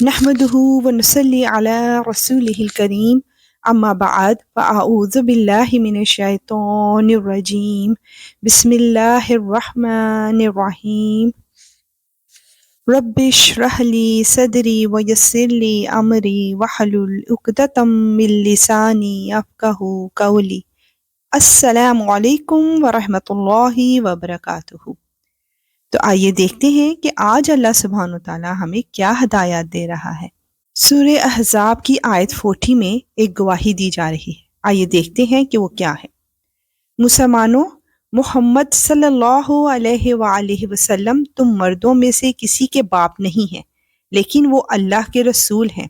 نحمده ونصلي على رسوله الكريم اما بعد فاعوذ بالله من الشيطان الرجيم بسم الله الرحمن الرحيم رب اشرح لي صدري ويسر لي امري واحلل عقدة من لساني يفقهوا قولي السلام علیکم ورحمۃ اللہ وبرکاتہ۔ تو آئیے دیکھتے ہیں کہ آج اللہ سبحانہ وتعالی ہمیں کیا ہدایات دے رہا ہے۔ سورہ احزاب کی آیت 40 میں ایک گواہی دی جا رہی ہے۔ آئیے دیکھتے ہیں کہ وہ کیا ہے۔ مسلمانوں، محمد صلی اللہ علیہ وآلہ وسلم تم مردوں میں سے کسی کے باپ نہیں ہیں، لیکن وہ اللہ کے رسول ہیں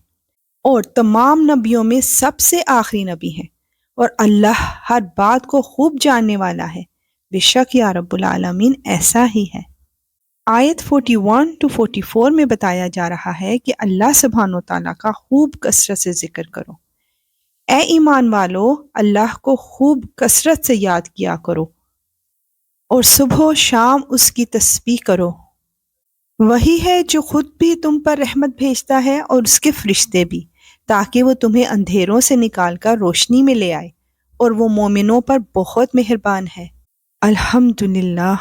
اور تمام نبیوں میں سب سے آخری نبی ہیں، اور اللہ ہر بات کو خوب جاننے والا ہے۔ بے شک یا رب العالمین ایسا ہی ہے۔ آیت 41 to 44 میں بتایا جا رہا ہے کہ اللہ سبحانہ وتعالیٰ کا خوب کثرت سے ذکر کرو۔ اے ایمان والو، اللہ کو خوب کثرت سے یاد کیا کرو اور صبح و شام اس کی تسبیح کرو۔ وہی ہے جو خود بھی تم پر رحمت بھیجتا ہے اور اس کے فرشتے بھی، تاکہ وہ تمہیں اندھیروں سے نکال کر روشنی میں لے آئے، اور وہ مومنوں پر بہت مہربان ہے۔ الحمدللہ۔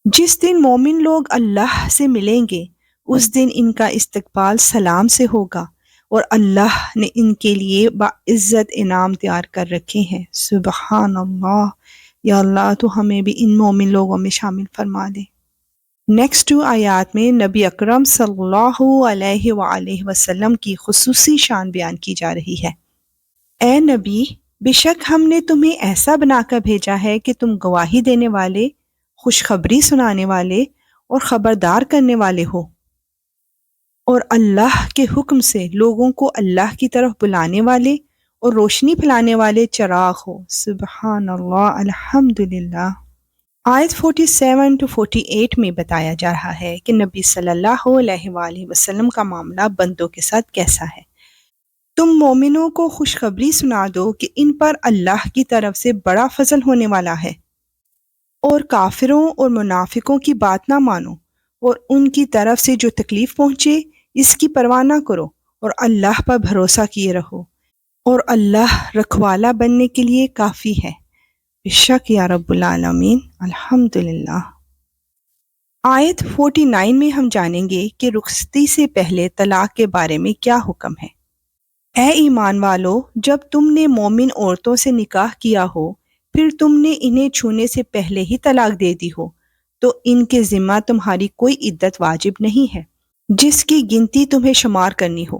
جس دن مومن لوگ اللہ سے ملیں گے اس دن ان کا استقبال سلام سے ہوگا، اور اللہ نے ان کے لیے باعزت انعام تیار کر رکھے ہیں۔ سبحان اللہ۔ یا اللہ تو ہمیں بھی ان مومن لوگوں میں شامل فرما دے۔ نیکسٹ 2 آیات میں نبی اکرم صلی اللہ علیہ وآلہ وسلم کی خصوصی شان بیان کی جا رہی ہے۔ اے نبی، بے شک ہم نے تمہیں ایسا بنا کر بھیجا ہے کہ تم گواہی دینے والے، خوشخبری سنانے والے اور خبردار کرنے والے ہو، اور اللہ کے حکم سے لوگوں کو اللہ کی طرف بلانے والے اور روشنی پھیلانے والے چراغ ہو۔ سبحان اللہ۔ الحمدللہ۔ آیت 47 to 48 میں بتایا جا رہا ہے کہ نبی صلی اللہ علیہ وآلہ وسلم کا معاملہ بندوں کے ساتھ کیسا ہے۔ تم مومنوں کو خوشخبری سنا دو کہ ان پر اللہ کی طرف سے بڑا فضل ہونے والا ہے، اور کافروں اور منافقوں کی بات نہ مانو، اور ان کی طرف سے جو تکلیف پہنچے اس کی پرواہ نہ کرو، اور اللہ پر بھروسہ کیے رہو، اور اللہ رکھوالا بننے کے لیے کافی ہے۔ بے شک یا رب العالمین۔ الحمدللہ۔ آیت 49 میں ہم جانیں گے کہ رخصتی سے پہلے طلاق کے بارے میں کیا حکم ہے۔ اے ایمان والو، جب تم نے مومن عورتوں سے نکاح کیا ہو، پھر تم نے انہیں چھونے سے پہلے ہی طلاق دے دی ہو، تو ان کے ذمہ تمہاری کوئی عدت واجب نہیں ہے جس کی گنتی تمہیں شمار کرنی ہو،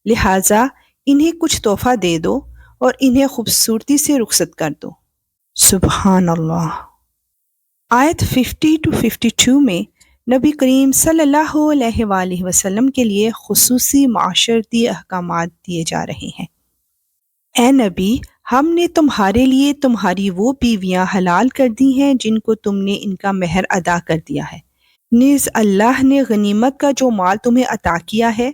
لہٰذا انہیں کچھ تحفہ دے دو اور انہیں خوبصورتی سے رخصت کر دو۔ سبحان اللہ۔ آیت 50 to 52 میں نبی کریم صلی اللہ علیہ وآلہ وسلم کے لیے خصوصی معاشرتی احکامات دیے جا رہے ہیں۔ اے نبی، ہم نے تمہارے لیے تمہاری وہ بیویاں حلال کر دی ہیں جن کو تم نے ان کا مہر ادا کر دیا ہے، نیز اللہ نے غنیمت کا جو مال تمہیں عطا کیا ہے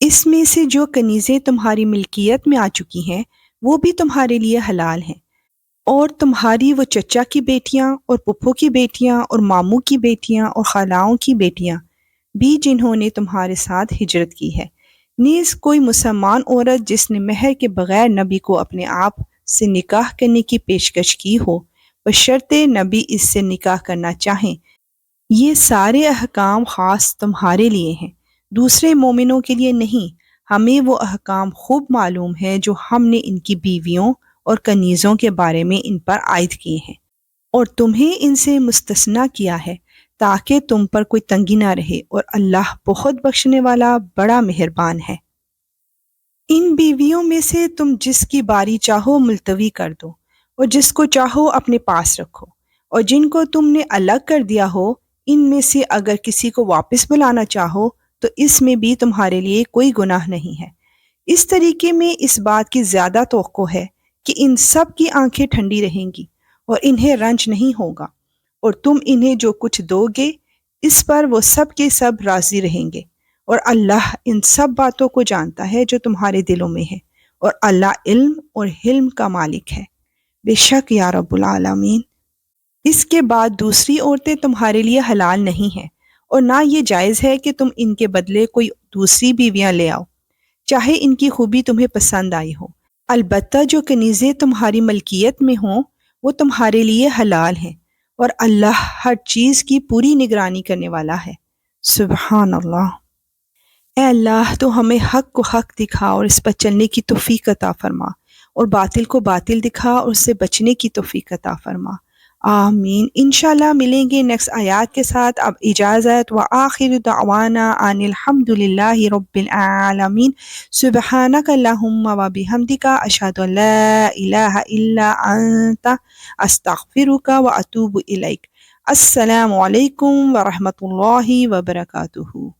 اس میں سے جو کنیزیں تمہاری ملکیت میں آ چکی ہیں وہ بھی تمہارے لیے حلال ہیں، اور تمہاری وہ چچا کی بیٹیاں اور پھپھو کی بیٹیاں اور ماموں کی بیٹیاں اور خالاؤں کی بیٹیاں بھی جنہوں نے تمہارے ساتھ ہجرت کی ہے، نیز کوئی مسلمان عورت جس نے مہر کے بغیر نبی کو اپنے آپ سے نکاح کرنے کی پیشکش کی ہو، بشرطے نبی اس سے نکاح کرنا چاہیں۔ یہ سارے احکام خاص تمہارے لیے ہیں، دوسرے مومنوں کے لیے نہیں۔ ہمیں وہ احکام خوب معلوم ہے جو ہم نے ان کی بیویوں اور کنیزوں کے بارے میں ان پر عائد کیے ہیں، اور تمہیں ان سے مستثنیٰ کیا ہے تاکہ تم پر کوئی تنگی نہ رہے، اور اللہ بہت بخشنے والا بڑا مہربان ہے۔ ان بیویوں میں سے تم جس کی باری چاہو ملتوی کر دو، اور جس کو چاہو اپنے پاس رکھو، اور جن کو تم نے الگ کر دیا ہو ان میں سے اگر کسی کو واپس بلانا چاہو تو اس میں بھی تمہارے لیے کوئی گناہ نہیں ہے۔ اس طریقے میں اس بات کی زیادہ توقع ہے کہ ان سب کی آنکھیں ٹھنڈی رہیں گی اور انہیں رنج نہیں ہوگا، اور تم انہیں جو کچھ دو گے اس پر وہ سب کے سب راضی رہیں گے، اور اللہ ان سب باتوں کو جانتا ہے جو تمہارے دلوں میں ہے، اور اللہ علم اور حلم کا مالک ہے۔ بے شک یا رب العالمین۔ اس کے بعد دوسری عورتیں تمہارے لیے حلال نہیں ہیں، اور نہ یہ جائز ہے کہ تم ان کے بدلے کوئی دوسری بیویاں لے آؤ، چاہے ان کی خوبی تمہیں پسند آئی ہو۔ البتہ جو کنیزیں تمہاری ملکیت میں ہوں وہ تمہارے لیے حلال ہیں، اور اللہ ہر چیز کی پوری نگرانی کرنے والا ہے۔ سبحان اللہ۔ اے اللہ تو ہمیں حق کو حق دکھا اور اس پر چلنے کی توفیق عطا فرما، اور باطل کو باطل دکھا اور اس سے بچنے کی توفیق عطا فرما۔ آمین۔ انشاءاللہ ملیں گے نیکسٹ آیات کے ساتھ۔ اب اجازت، وآخر دعوانا ان الحمد للہ رب العالمین۔ سبحانک اللہم وبحمدک، اشہد ان لا الہ الا انت، استغفرک واتوب الیک۔ السلام علیکم ورحمۃ اللہ وبرکاتہ۔